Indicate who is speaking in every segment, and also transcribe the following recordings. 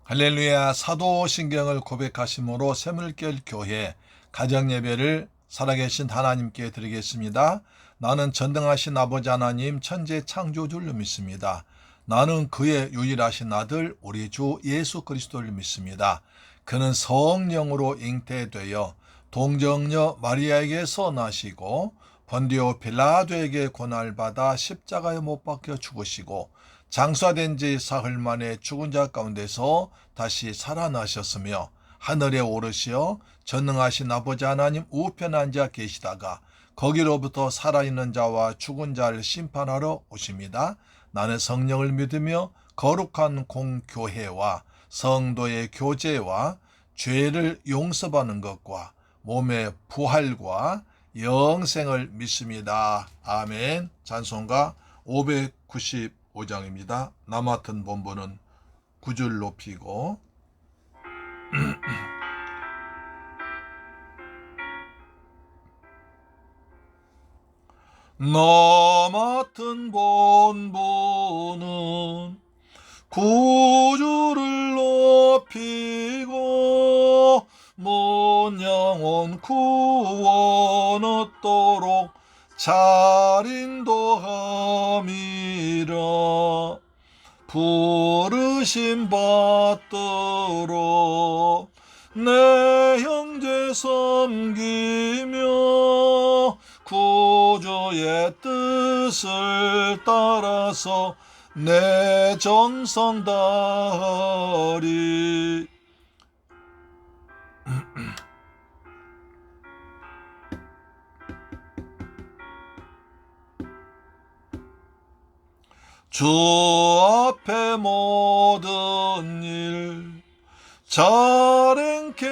Speaker 1: 할렐루야. 사도신경을 고백하심으로 샘물결 교회 가정예배를 살아계신 하나님께 드리겠습니다. 나는 전능하신 아버지 하나님 천재 창조주를 믿습니다. 나는 그의 유일하신 아들 우리 주 예수 그리스도를 믿습니다. 그는 성령으로 잉태되어 동정녀 마리아에게서 나시고 본디오 빌라도에게 고난받아 십자가에 못 박혀 죽으시고 장사된 지 사흘 만에 죽은 자 가운데서 다시 살아나셨으며 하늘에 오르시어 전능하신 아버지 하나님 우편에 앉아 계시다가 거기로부터 살아있는 자와 죽은 자를 심판하러 오십니다. 나는 성령을 믿으며 거룩한 공교회와 성도의 교제와 죄를 용서받는 것과 몸의 부활과 영생을 믿습니다. 아멘. 찬송가 595장입니다. 나 맡은 본분은 9줄 높이고 나 맡은 본분은 9줄을 높이고 먼 영혼 구원 얻도록 잘 인도함이라. 부르심 받도록 내 형제 섬기며 구주의 뜻을 따라서 내 정성 다하리. 주 앞에 모든 일 잘 행케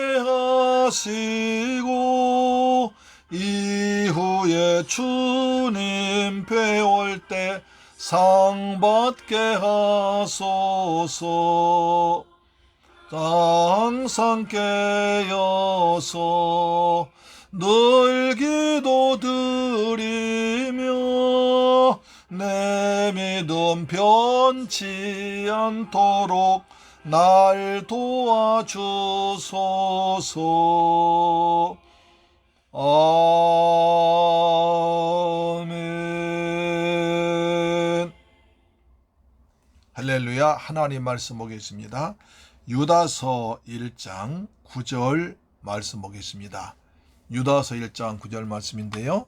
Speaker 1: 하시고 이후에 주님 배울 때 상 받게 하소서. 항상 깨어서 늘 기도 드리며 내 믿음 변치 않도록 날 도와주소서. 아멘. 할렐루야. 하나님 말씀 보겠습니다. 유다서 1장 9절 말씀 보겠습니다. 유다서 1장 9절 말씀인데요.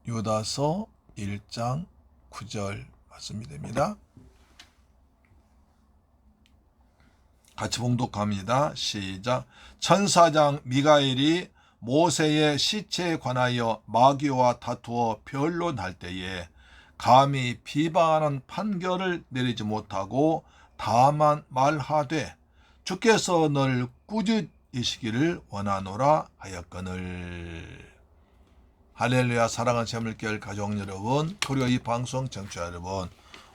Speaker 1: 유다서 1장 9절 말씀이 됩니다. 같이 봉독합니다. 시작. 천사장 미가엘이 모세의 시체에 관하여 마귀와 다투어 변론할 때에 감히 비방하는 판결을 내리지 못하고 다만 말하되 주께서 너를 꾸짖으시기를 원하노라 하였거늘. 할렐루야. 사랑하는 샘물결 가족 여러분, 그리고 이 방송 청취자 여러분,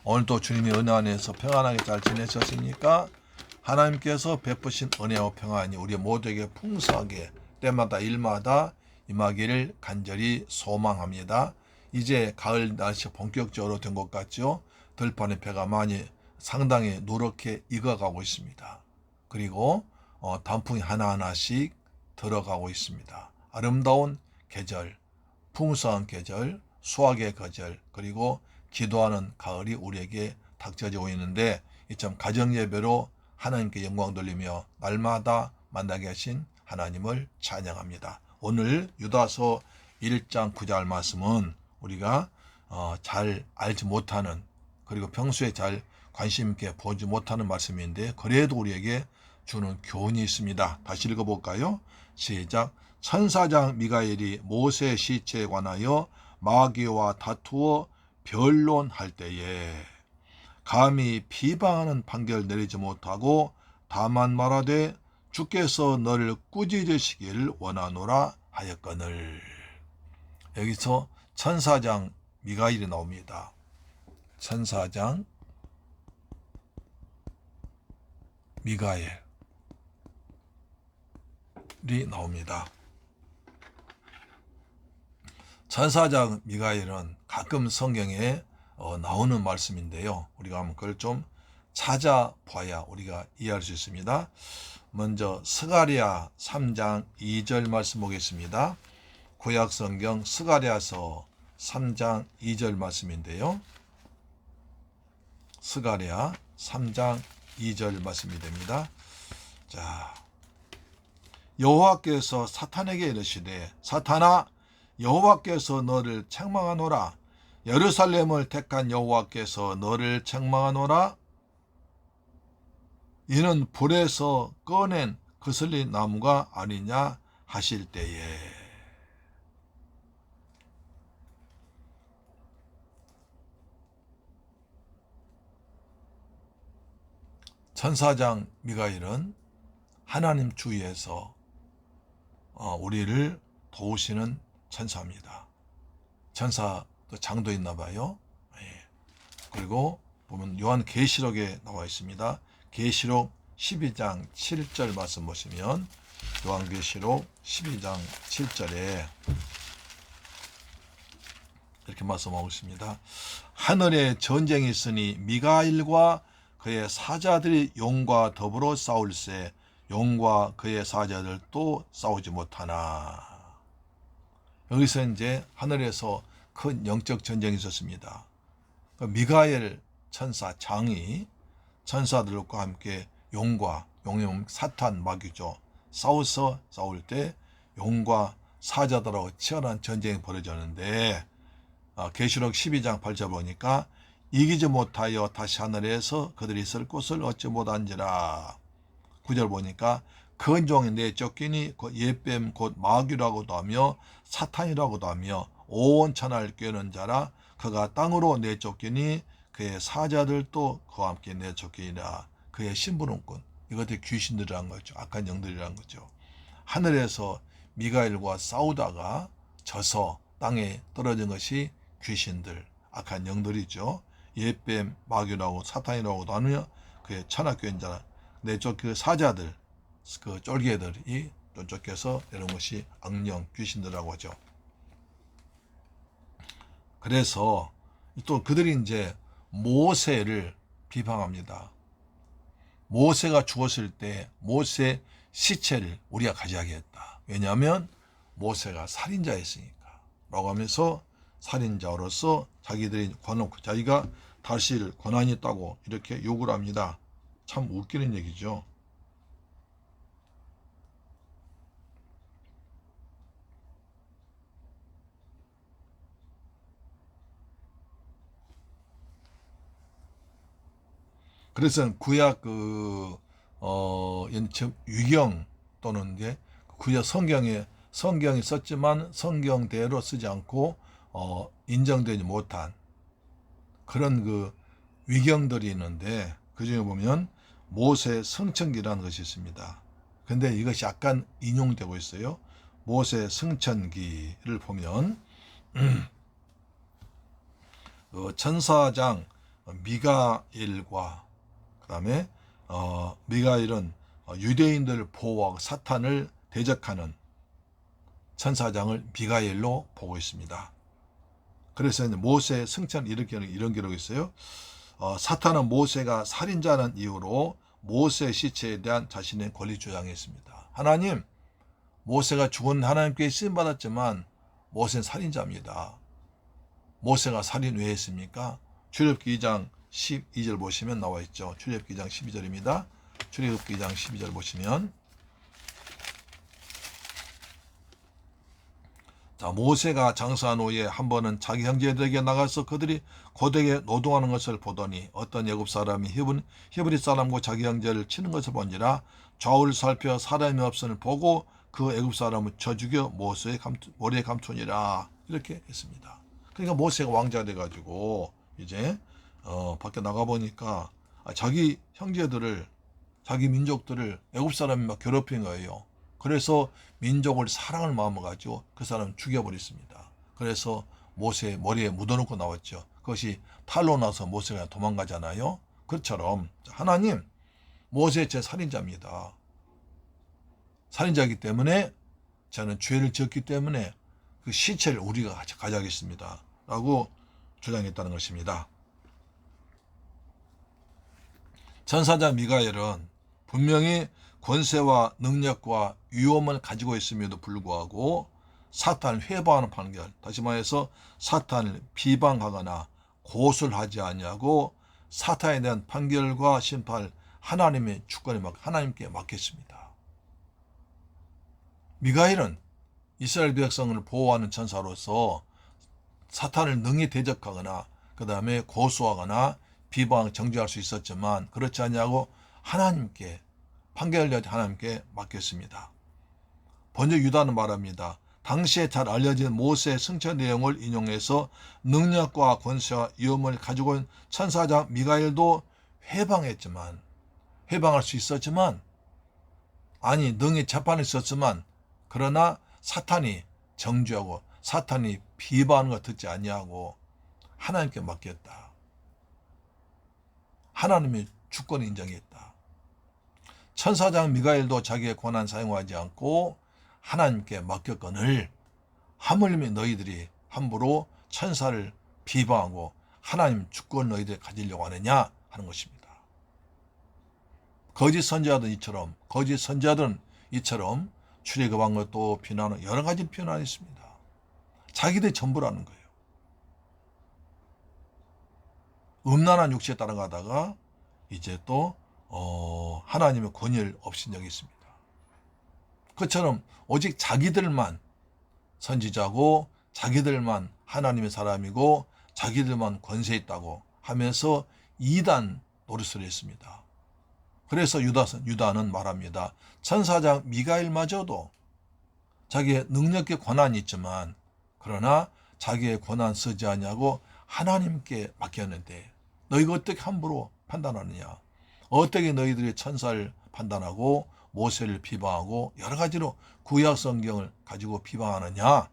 Speaker 1: 오늘도 주님의 은혜 안에서 평안하게 잘 지내셨습니까? 하나님께서 베푸신 은혜와 평안이 우리 모두에게 풍성하게 때마다 일마다 임하기를 간절히 소망합니다. 이제 가을 날씨 본격적으로 된 것 같죠? 들판에 배가 많이 상당히 누렇게 익어가고 있습니다. 그리고 단풍이 하나하나씩 들어가고 있습니다. 아름다운 계절, 풍성한 계절, 수확의 계절, 그리고 기도하는 가을이 우리에게 닥쳐지고 있는데 이참 가정예배로 하나님께 영광 돌리며 날마다 만나게 하신 하나님을 찬양합니다. 오늘 유다서 1장 9절 말씀은 우리가 잘 알지 못하는, 그리고 평소에 잘 관심 있게 보지 못하는 말씀인데 그래도 우리에게 주는 교훈이 있습니다. 다시 읽어볼까요? 시작. 천사장 미가엘이 모세 시체에 관하여 마귀와 다투어 변론할 때에 감히 비방하는 판결을 내리지 못하고 다만 말하되 주께서 너를 꾸짖으시기를 원하노라 하였거늘. 여기서 천사장 미가엘이 나옵니다. 천사장 미가엘이 나옵니다. 천사장 미가엘은 가끔 성경에 나오는 말씀인데요. 우리가 한번 그걸 좀 찾아봐야 우리가 이해할 수 있습니다. 먼저 스가랴 3장 2절 말씀 보겠습니다. 구약성경 스가랴서 3장 2절 말씀인데요. 스가랴 3장 2절 말씀이 됩니다. 자, 여호와께서 사탄에게 이르시되 사탄아 여호와께서 너를 책망하노라. 예루살렘을 택한 여호와께서 너를 책망하노라. 이는 불에서 꺼낸 그슬린 나무가 아니냐 하실 때에. 천사장 미가엘은 하나님 주위에서 우리를 도우시는 천사입니다. 천사도 장도 있나 봐요. 그리고 보면 요한계시록에 나와 있습니다. 계시록 12장 7절 말씀 보시면 요한계시록 12장 7절에 이렇게 말씀하고 있습니다. 하늘에 전쟁이 있으니 미가엘과 그의 사자들이 용과 더불어 싸울세 용과 그의 사자들도 싸우지 못하나. 여기서 이제 하늘에서 큰 영적 전쟁이 있었습니다. 미가엘 천사 장이 천사들과 함께 용과 용이면 사탄 마귀죠. 싸울 때 용과 사자들하고 치열한 전쟁이 벌어졌는데 계시록 12장 8절 보니까 이기지 못하여 다시 하늘에서 그들이 있을 곳을 얻지 못한지라. 9절 보니까 근종이 내쫓기니 옛뱀 곧 마귀라고도 하며 사탄이라고도 하며 온 천하를 꿰는 자라. 그가 땅으로 내쫓기니 그의 사자들도 그와 함께 내쫓기니라. 그의 심부름꾼, 이것들이 귀신들이란 거죠. 악한 영들이란 거죠. 하늘에서 미가엘과 싸우다가 져서 땅에 떨어진 것이 귀신들, 악한 영들이죠. 옛뱀, 마귀라고 사탄이라고도 하며 그의 천하교인 자라. 내쫓 그 사자들, 그 쫄개들이 쫓겨서 이런 것이 악령, 귀신들이라고 하죠. 그래서 또 그들이 이제 모세를 비방합니다. 모세가 죽었을 때 모세 시체를 우리가 가져야겠다. 왜냐하면 모세가 살인자였으니까. 라고 하면서 살인자로서 자기들이 자기가 다스릴 권한이 있다고 이렇게 욕을 합니다. 참 웃기는 얘기죠. 그래서 구약 위경 또는 이제 구약 성경이 썼지만 성경대로 쓰지 않고 인정되지 못한 그런 그 위경들이 있는데 그 중에 보면 모세 성천기라는 것이 있습니다. 근데 이것이 약간 인용되고 있어요. 모세 성천기를 보면 천사장 미가엘과 그 다음에 미가엘은 유대인들을 보호하고 사탄을 대적하는 천사장을 미가엘로 보고 있습니다. 그래서 이제 모세 승천 이런 기록이 있어요. 사탄은 모세가 살인자라는 이유로 모세 시체에 대한 자신의 권리 주장했습니다. 하나님, 모세가 죽은 하나님께 쓰임 받았지만 모세는 살인자입니다. 모세가 살인 왜 했습니까? 출애굽기 2장 12절 보시면 나와 있죠. 출애굽기 2장 12절입니다. 출애굽기 2장 12절 보시면 자, 모세가 장사한 후에 한 번은 자기 형제들에게 나가서 그들이 고되게 노동하는 것을 보더니 어떤 애굽 사람이 히브리 사람과 자기 형제를 치는 것을 본지라 좌우를 살펴 사람이 없음을 보고 그 애굽 사람을 쳐 죽여 모세의 머리에 감추니라. 이렇게 했습니다. 그러니까 모세가 왕자 돼가지고 이제 밖에 나가 보니까 자기 형제들을 자기 민족들을 애굽 사람이 막 괴롭힌 거예요. 그래서 민족을 사랑할 마음을 가지고 그 사람을 죽여버렸습니다. 그래서 모세 머리에 묻어놓고 나왔죠. 그것이 탈로 나서 모세가 도망가잖아요. 그처럼 하나님, 모세 제 살인자입니다. 살인자이기 때문에 저는 죄를 지었기 때문에 그 시체를 우리가 가져가겠습니다. 라고 주장했다는 것입니다. 천사장 미가엘은 분명히 권세와 능력과 위엄을 가지고 있음에도 불구하고 사탄을 회방하는 판결, 다시 말해서 사탄을 비방하거나 고소를 하지 아니하고 사탄에 대한 판결과 심판을 하나님의 주권에 하나님께 맡겼습니다. 미가엘은 이스라엘 백성을 보호하는 천사로서 사탄을 능히 대적하거나 그 다음에 고소하거나 비방 정죄할 수 있었지만 그렇지 아니하고 하나님께 판결을 하나님께 맡겼습니다. 먼저 유다는 말합니다. 당시에 잘 알려진 모세의 승천 내용을 인용해서 능력과 권세와 위엄을 가지고 있는 천사장 미가엘도 회방할 수 있었지만 아니 능히 재판을 썼지만 그러나 사탄이 정죄하고 사탄이 비방하는 것 듣지 아니하고 하나님께 맡겼다. 하나님의 주권을 인정했다. 천사장 미가엘도 자기의 권한 사용하지 않고 하나님께 맡겼거늘 하물며 너희들이 함부로 천사를 비방하고 하나님 주권 너희들이 가지려고 하느냐 하는 것입니다. 거짓 선지자들은 이처럼 출애굽한 것도 비난하는 여러 가지 비난이 있습니다. 자기들이 전부라는 거예요. 음란한 육체에 따라가다가 이제 또 하나님의 권위를 업신여기 있습니다. 그처럼 오직 자기들만 선지자고 자기들만 하나님의 사람이고 자기들만 권세 있다고 하면서 이단 노릇을 했습니다. 그래서 유다는 말합니다. 천사장 미가엘마저도 자기의 능력의 권한이 있지만 그러나 자기의 권한 쓰지 아니하고 하나님께 맡겼는데 너희가 어떻게 함부로 판단하느냐? 어떻게 너희들이 천사를 판단하고 모세를 비방하고 여러 가지로 구약 성경을 가지고 비방하느냐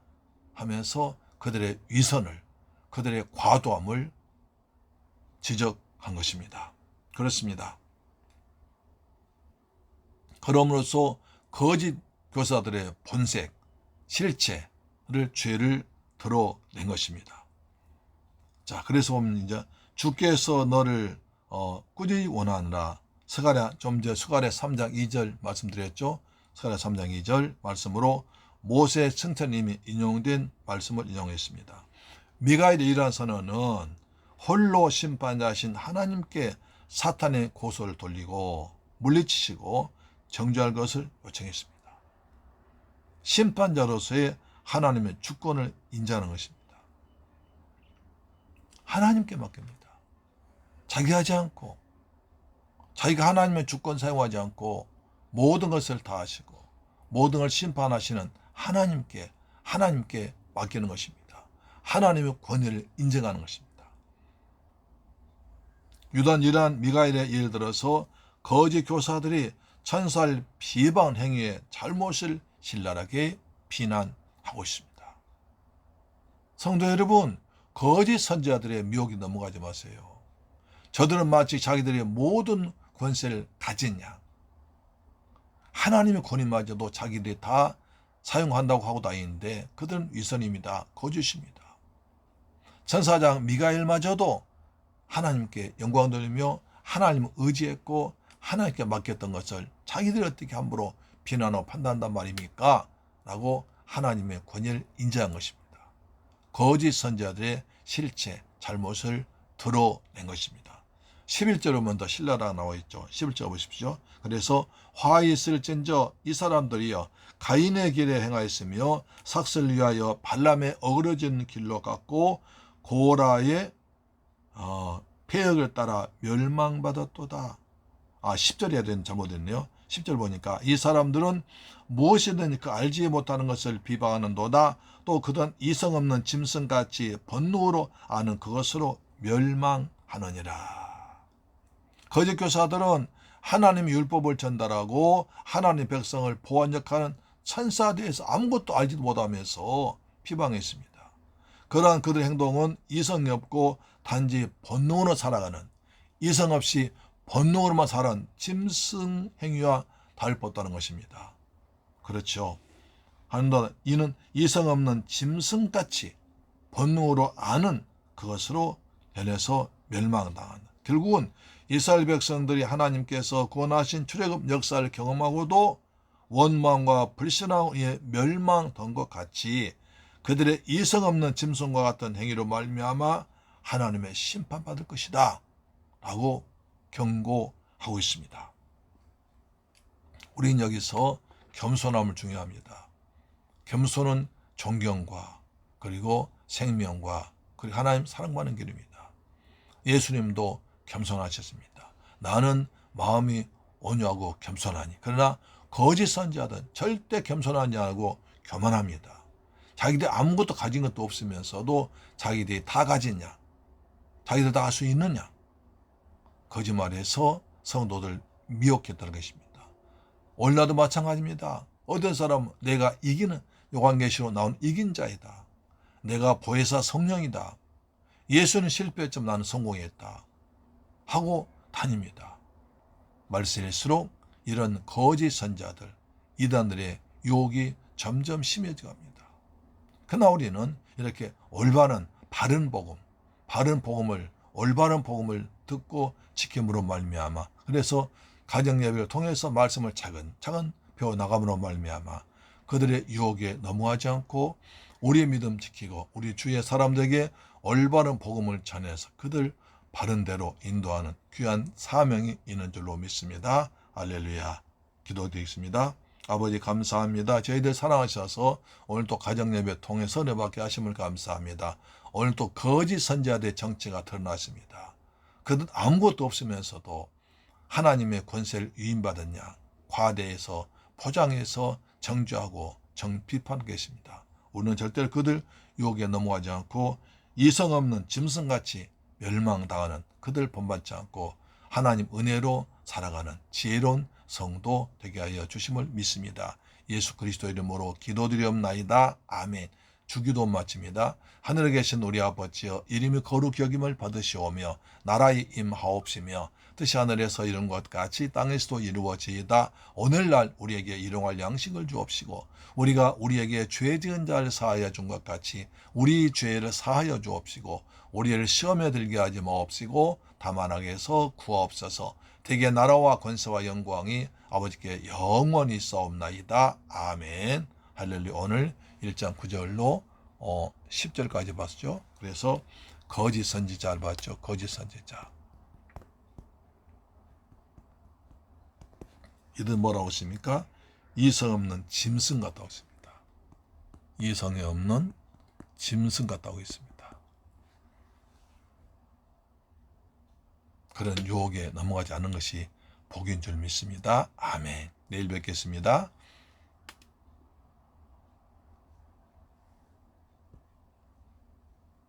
Speaker 1: 하면서 그들의 위선을, 그들의 과도함을 지적한 것입니다. 그렇습니다. 그럼으로써 거짓 교사들의 본색, 실체를 죄를 드러낸 것입니다. 자, 그래서 보면 이제 주께서 너를 꾸짖기 원하느라 좀 전 스가랴 3장 2절 말씀드렸죠. 스가랴 3장 2절 말씀으로 모세의 승천님이 인용된 말씀을 인용했습니다. 미가엘의 이러한 선언은 홀로 심판자신 하나님께 사탄의 고소를 돌리고 물리치시고 정죄할 것을 요청했습니다. 심판자로서의 하나님의 주권을 인정하는 것입니다. 하나님께 맡깁니다. 자기 하지 않고 자기가 하나님의 주권 사용하지 않고 모든 것을 다 하시고 모든 걸 심판하시는 하나님께 맡기는 것입니다. 하나님의 권위를 인정하는 것입니다. 유다는 이러한 미가엘의 예를 들어서 거짓 교사들이 천사를 비방 행위의 잘못을 신랄하게 비난하고 있습니다. 성도 여러분, 거짓 선지자들의 미혹에 넘어가지 마세요. 저들은 마치 자기들의 모든 권세를 가진 양, 하나님의 권위마저도 자기들이 다 사용한다고 하고 다니는데 그들은 위선입니다. 거짓입니다. 천사장 미가엘마저도 하나님께 영광 돌리며 하나님을 의지했고 하나님께 맡겼던 것을 자기들이 어떻게 함부로 비난하고 판단한단 말입니까? 라고 하나님의 권위를 인정한 것입니다. 거짓 선지자들의 실체, 잘못을 드러낸 것입니다. 11절에 보면 더 신랄하게 나와 있죠. 11절 보십시오. 그래서 화 있을진저 이 사람들이여 가인의 길에 행하였으며 삭슬 위하여 발람의 어그러진 길로 갔고 고라의 폐역을 따라 멸망받았도다. 10절에 해야 되는 잘못했네요. 10절 보니까 이 사람들은 무엇이든 그 알지 못하는 것을 비방하는도다. 또 그들은 이성 없는 짐승같이 번뇌로 아는 그것으로 멸망하느니라. 거짓 교사들은 하나님의 율법을 전달하고 하나님 백성을 보완역하는 천사에 대해서 아무것도 알지도 못하면서 비방했습니다. 그러한 그들의 행동은 이성이 없고 단지 본능으로 살아가는, 이성 없이 본능으로만 살아가는 짐승 행위와 다를 바 없다는 것입니다. 그렇죠. 이는 이성 없는 짐승같이 본능으로 아는 그것으로 연해서 멸망당한다. 결국은 이스라엘 백성들이 하나님께서 구원하신 출애굽 역사를 경험하고도 원망과 불신앙에 멸망된 것 같이 그들의 이성 없는 짐승과 같은 행위로 말미암아 하나님의 심판받을 것이다 라고 경고하고 있습니다. 우리는 여기서 겸손함을 중요합니다. 겸손은 존경과 그리고 생명과 그리고 하나님 사랑받는 길입니다. 예수님도 겸손하셨습니다. 나는 마음이 온유하고 겸손하니. 그러나 거짓 선지자들은 절대 겸손하지 않고 교만합니다. 자기들 아무것도 가진 것도 없으면서도 자기들이 다 가졌냐? 자기들 다 할 수 있느냐? 거짓말해서 성도들 미혹했다는 것입니다. 오늘날도 마찬가지입니다. 어떤 사람은 내가 이기는 요한계시로 나온 이긴 자이다. 내가 보혜사 성령이다. 예수는 실패했지만 나는 성공했다. 하고 다닙니다. 말세일수록 이런 거짓 선자들, 이단들의 유혹이 점점 심해져 갑니다. 그러나 우리는 이렇게 올바른 바른 복음을 듣고 지킴으로 말미암아 그래서 가정 예배를 통해서 말씀을 차근차근 배워 나감으로 말미암아 그들의 유혹에 넘어가지 않고 우리의 믿음 지키고 우리 주위의 사람들에게 올바른 복음을 전해서 그들 바른 대로 인도하는 귀한 사명이 있는 줄로 믿습니다. 할렐루야. 기도드리겠습니다. 아버지 감사합니다. 저희들 사랑하셔서 오늘 또 가정예배 통해서 은혜받게 하심을 감사합니다. 오늘 또 거짓 선지자들의 정체가 드러났습니다. 그들 아무것도 없으면서도 하나님의 권세를 위임받은 양 과대해서 포장해서 정죄하고 정비판하고 계십니다. 우리는 절대로 그들 유혹에 넘어가지 않고 이성 없는 짐승같이 멸망당하는 그들 본받지 않고 하나님 은혜로 살아가는 지혜로운 성도 되게 하여 주심을 믿습니다. 예수 그리스도 이름으로 기도드리옵나이다. 아멘. 주기도 마칩니다. 하늘에 계신 우리 아버지여 이름이 거룩히 여김을 받으시오며 나라의 임하옵시며 뜻이 하늘에서 이룬 것 같이 땅에서도 이루어지이다. 오늘날 우리에게 일용할 양식을 주옵시고 우리가 우리에게 죄 지은 자를 사하여 준 것 같이 우리 죄를 사하여 주옵시고 우리를 시험에 들게 하지 마옵시고 다만 악에서 구하옵소서. 대개 나라와 권세와 영광이 아버지께 영원히 있사옵나이다. 아멘. 할렐루야. 오늘 1장 9절로 10절까지 봤죠. 그래서 거짓 선지자를 봤죠. 거짓 선지자. 이들 뭐라고 했습니까? 이성 없는 짐승 같다고 했습니다. 이성이 없는 짐승 같다고 했습니다. 그런 유혹에 넘어가지 않는 것이 복인 줄 믿습니다. 아멘. 내일 뵙겠습니다.